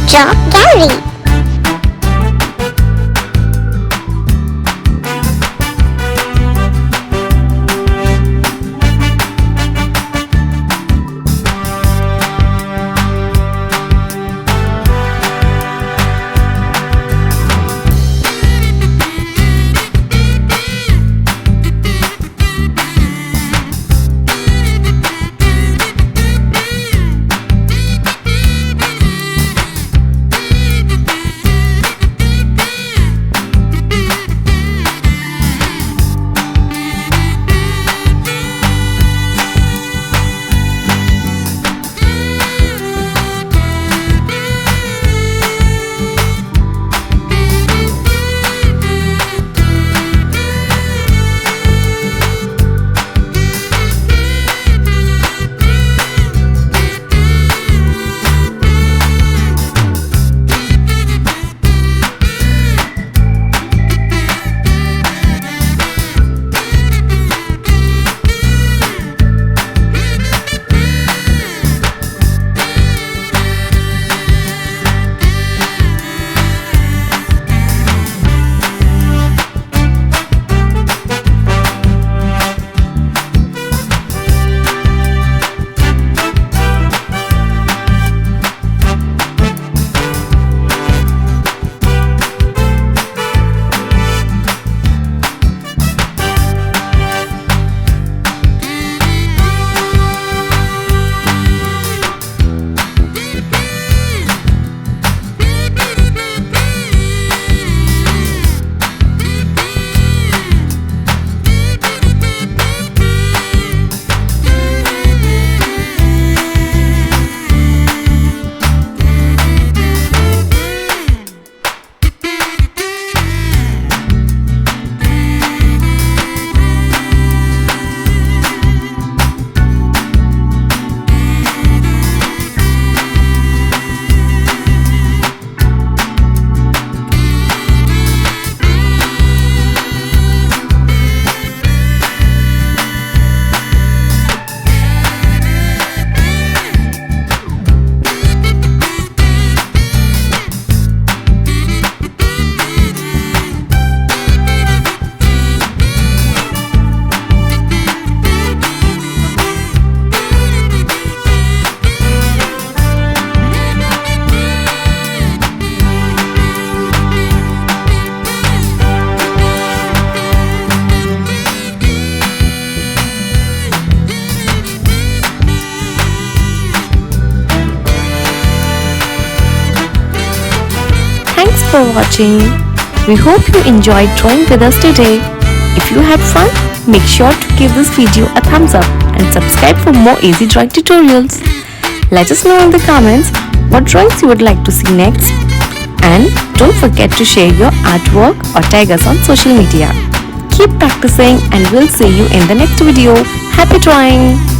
Chalk Gallery. Thanks for watching. We hope you enjoyed drawing with us today. If you had fun, make sure to give this video a thumbs up and subscribe for more easy drawing tutorials. Let us know in the comments what drawings you would like to see next. And don't forget to share your artwork or tag us on social media. Keep practicing and we'll see you in the next video. Happy drawing!